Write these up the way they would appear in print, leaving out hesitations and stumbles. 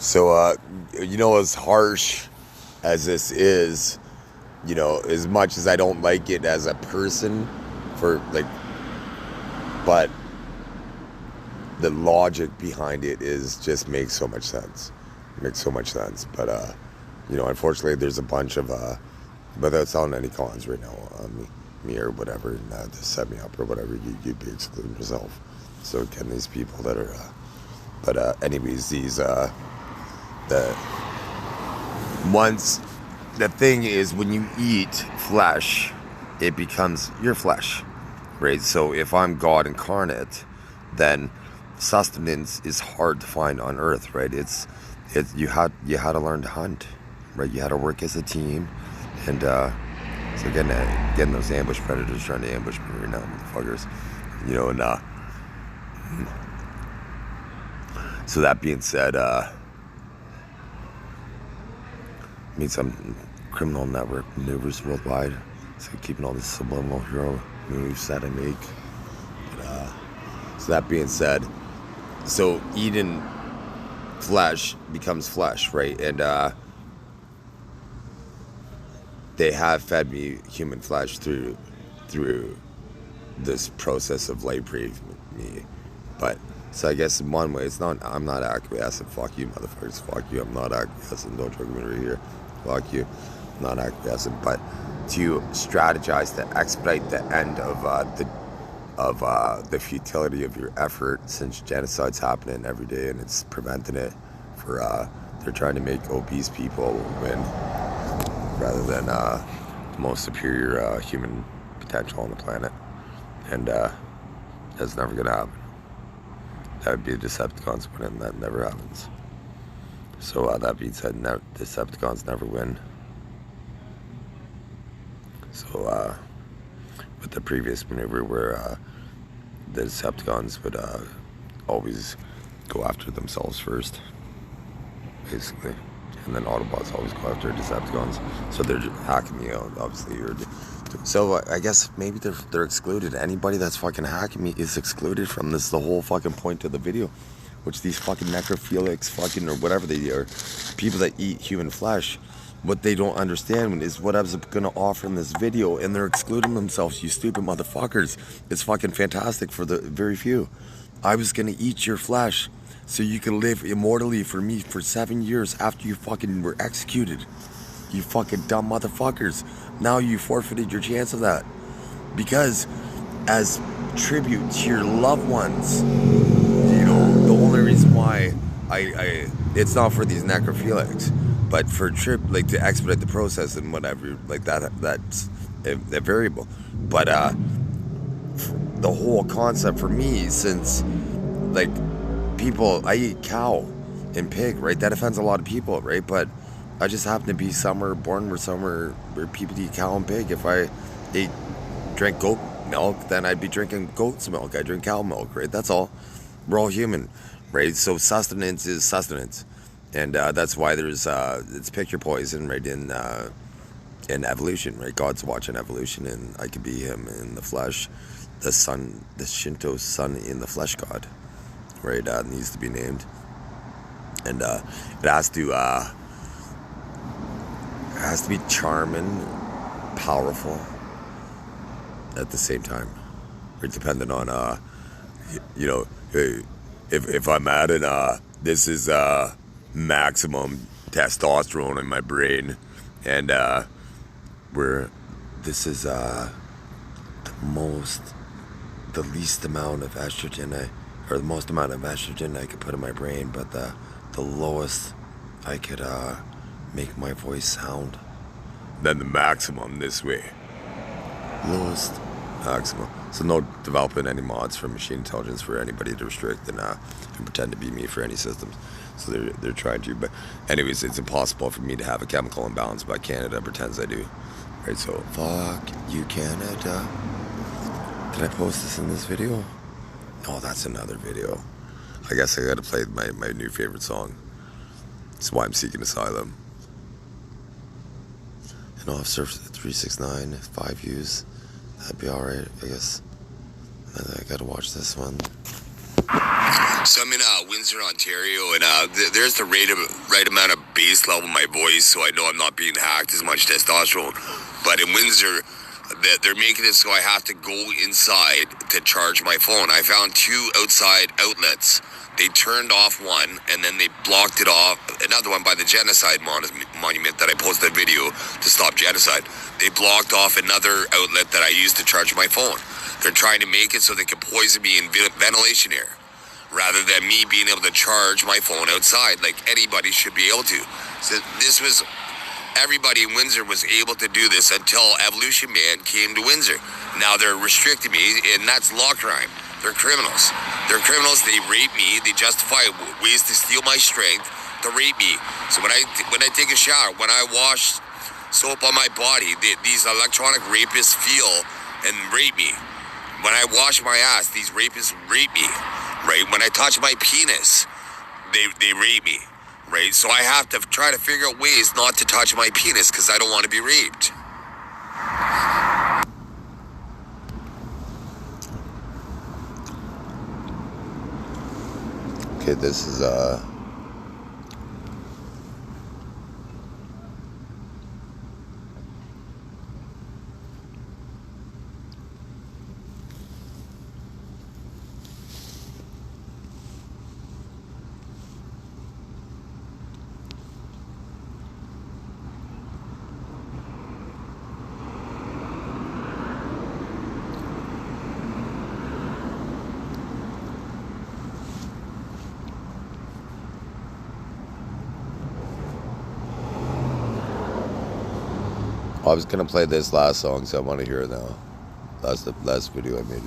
So, as harsh as this is, as much as I don't like it as a person, but the logic behind it makes so much sense. It makes so much sense. But, unfortunately, there's a bunch of, without sounding any cons right now on me or whatever, and to set me up or whatever, you'd be excluding yourself. So, again, these people that are, anyways, the thing is, when you eat flesh, it becomes your flesh, right? So if I'm God incarnate, then sustenance is hard to find on earth, right? You had to learn to hunt, right? You had to work as a team, and so getting those ambush predators trying to ambush me right now, motherfuckers, so that being said, meet some criminal network maneuvers worldwide. So keeping all the subliminal hero moves that I make. But, so that being said, so eating flesh becomes flesh, right? And they have fed me human flesh through this process of labor me. But so I guess in one way, I'm not acquiescing. Fuck you, motherfuckers. Fuck you. I'm not acquiescing. Don't joke with me right here. Fuck you. I'm not acquiescing. But to strategize to expedite the end of the futility of your effort, since genocide's happening every day and it's preventing it, they're trying to make obese people win rather than the most superior human potential on the planet. And that's never gonna happen. That would be the Decepticons winning. That never happens. So that being said, Decepticons never win. So with the previous maneuver where the Decepticons would always go after themselves first, basically, and then Autobots always go after Decepticons. So they're hacking me out, obviously. So I guess maybe they're excluded. Anybody that's fucking hacking me is excluded from this. The whole fucking point of the video, which these fucking necrophilics, fucking or whatever they are, people that eat human flesh, what they don't understand is what I was gonna offer in this video, and they're excluding themselves. You stupid motherfuckers! It's fucking fantastic for the very few. I was gonna eat your flesh so you can live immortally for me for 7 years after you fucking were executed. You fucking dumb motherfuckers. Now you forfeited your chance of that. Because as tribute to your loved ones, the only reason why it's not for these necrophilics, but for to expedite the process and whatever, like that's a variable. But the whole concept for me, since I eat cow and pig, right? That offends a lot of people, right? But I just happen to be born somewhere where people eat cow and pig. If I drank goat milk, then I'd be drinking goat's milk. I drink cow milk, right? That's all. We're all human, right? So sustenance is sustenance, and that's why there's it's pick your poison, right? In evolution, right? God's watching evolution, and I could be him in the flesh, the sun, the Shinto sun in the flesh god, right? Needs to be named, and it has to be charming, powerful at the same time. Right? Depending on, if I'm adding, this is maximum testosterone in my brain, and this is the least amount of estrogen or the most amount of estrogen I could put in my brain, but the lowest I could make my voice sound. Then the maximum this way. Lowest, maximum. So no developing any mods for machine intelligence for anybody to restrict and pretend to be me for any systems. So they're trying to, but anyways, it's impossible for me to have a chemical imbalance, but Canada pretends I do. Right, so fuck you, Canada. Did I post this in this video? Oh, that's another video. I guess I gotta play my new favorite song. That's why I'm seeking asylum. And Officer 369, 5 views. That'd be alright, I guess. I gotta watch this one. So I'm in Windsor, Ontario, and there's the right amount of bass level in my voice, so I know I'm not being hacked as much testosterone. But in Windsor, they're making it so I have to go inside to charge my phone. I found 2 outside outlets. They turned off one, and then they blocked it off. Another one by the genocide monument that I posted a video to stop genocide. They blocked off another outlet that I used to charge my phone. They're trying to make it so they can poison me in ventilation air, rather than me being able to charge my phone outside like anybody should be able to. So everybody in Windsor was able to do this until Evolution Man came to Windsor. Now they're restricting me, and that's law crime. They're criminals. They're criminals. They rape me. They justify ways to steal my strength to rape me. So when I take a shower, when I wash soap on my body, these electronic rapists feel and rape me. When I wash my ass, these rapists rape me. Right? When I touch my penis, they rape me. Right? So I have to try to figure out ways not to touch my penis because I don't want to be raped. Okay, this is I was gonna play this last song, so I want to hear it now. That's the last video I made.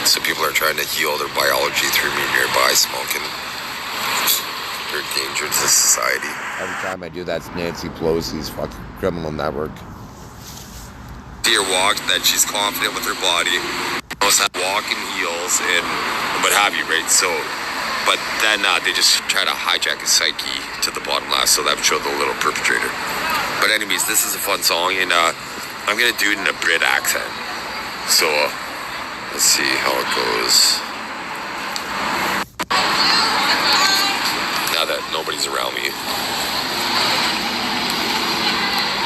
So people are trying to heal their biology through me nearby smoking. They're a danger to society. Every time I do, that's Nancy Pelosi's fucking criminal network. See her walk, that she's confident with her body, knows how to walk in heels and what have you, right? So, but then they just try to hijack his psyche to the bottom last, so that would show the little perpetrator. But anyways, this is a fun song, and I'm gonna do it in a Brit accent. So let's see how it goes. Now that nobody's around me.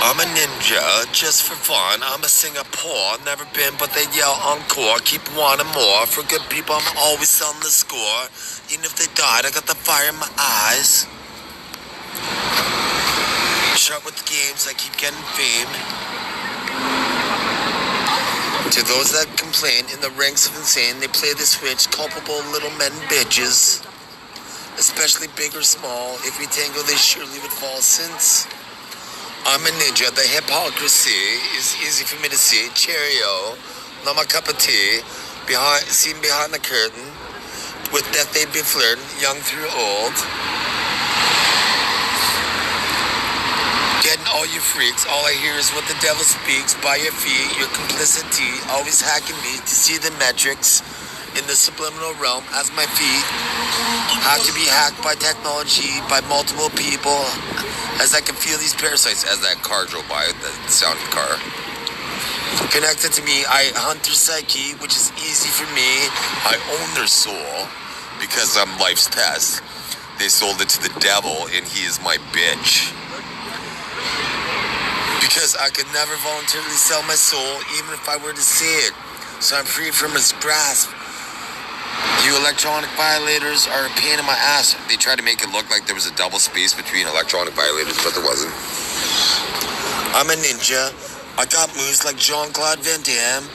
I'm a ninja, just for fun. I'm a Singapore, never been, but they yell encore. Keep wanting more. For good people, I'm always on the score. Even if they died, I got the fire in my eyes. Sharp with the games, I keep getting fame. To those that complain, in the ranks of insane, they play the switch, culpable little men bitches. Especially big or small, if we tango they surely would fall, since I'm a ninja, the hypocrisy is easy for me to see. Cheerio, not my cup of tea. Seen behind the curtain, with death they'd be flirting, young through old. Getting all you freaks, all I hear is what the devil speaks. By your feet, your complicity, always hacking me to see the metrics in the subliminal realm as my feet have to be hacked by technology, by multiple people, as I can feel these parasites as that car drove by, the sound of the car. Connected to me, I hunt their psyche, which is easy for me. I own their soul because I'm life's test. They sold it to the devil and he is my bitch. Because I could never voluntarily sell my soul, even if I were to see it. So I'm free from its grasp. You electronic violators are a pain in my ass. They tried to make it look like there was a double space between electronic violators, but there wasn't. I'm a ninja. I got moves like Jean-Claude Van Damme.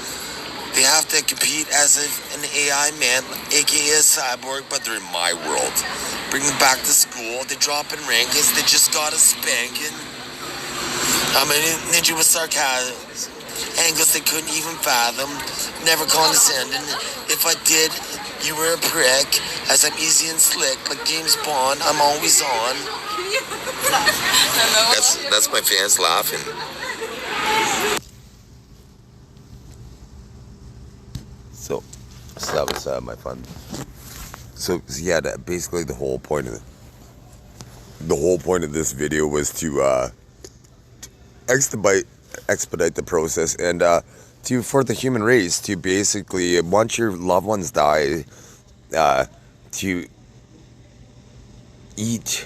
They have to compete as if an AI man, aka a cyborg, but they're in my world. Bring them back to school. They drop in rankings. They just got a spanking. I'm a ninja with sarcasm, angles they couldn't even fathom, never condescending. If I did, you were a prick, as I'm easy and slick, like James Bond, I'm always on. That's my fans laughing. So that was my fun. So yeah, basically the whole point of this video was to expedite the process and for the human race to basically, once your loved ones die, to eat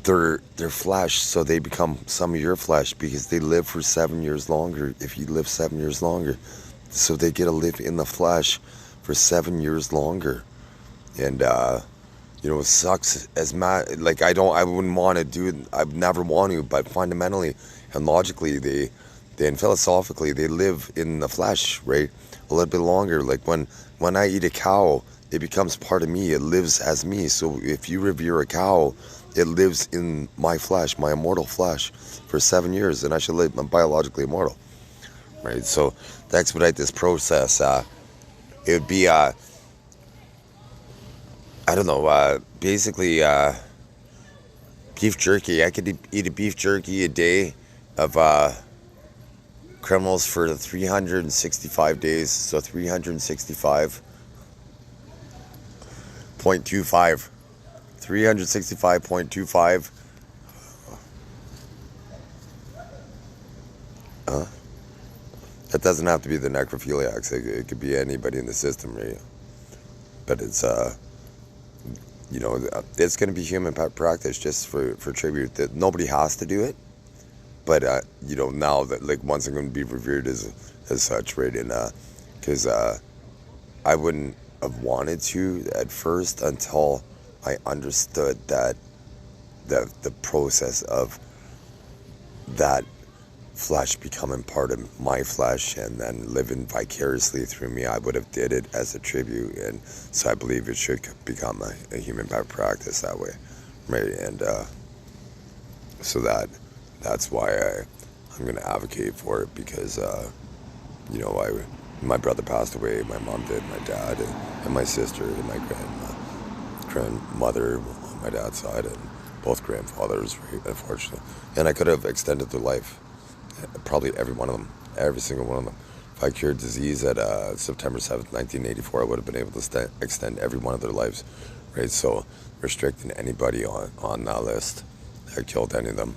their flesh, so they become some of your flesh, because they live for 7 years longer if you live 7 years longer. So they get to live in the flesh for 7 years longer. And it sucks as mad. Like, I wouldn't want to do it. I'd never want to. But fundamentally and logically, and philosophically, they live in the flesh, right? A little bit longer. Like when I eat a cow, it becomes part of me. It lives as me. So if you revere a cow, it lives in my flesh, my immortal flesh, for 7 years, and I should live. I'm biologically immortal, right? So to expedite this process, it would be I don't know, basically beef jerky. I could eat a beef jerky a day of criminals for 365 days. So 365.25. 365.25. That doesn't have to be the necrophiliacs. It could be anybody in the system, right? But it's going to be human practice just for tribute. That nobody has to do it. But now that, like, once I'm going to be revered as such, right? And because I wouldn't have wanted to at first until I understood that the process of that flesh becoming part of my flesh and then living vicariously through me, I would have did it as a tribute. And so I believe it should become a human practice that way, right? And so that's why I'm going to advocate for it, because my brother passed away, my mom did, my dad, and my sister, and my grandmother on my dad's side, and both grandfathers, right, unfortunately. And I could have extended their life, probably every one of them, every single one of them. If I cured disease at September 7th, 1984, I would have been able to extend every one of their lives, right? So restricting anybody on that list that killed any of them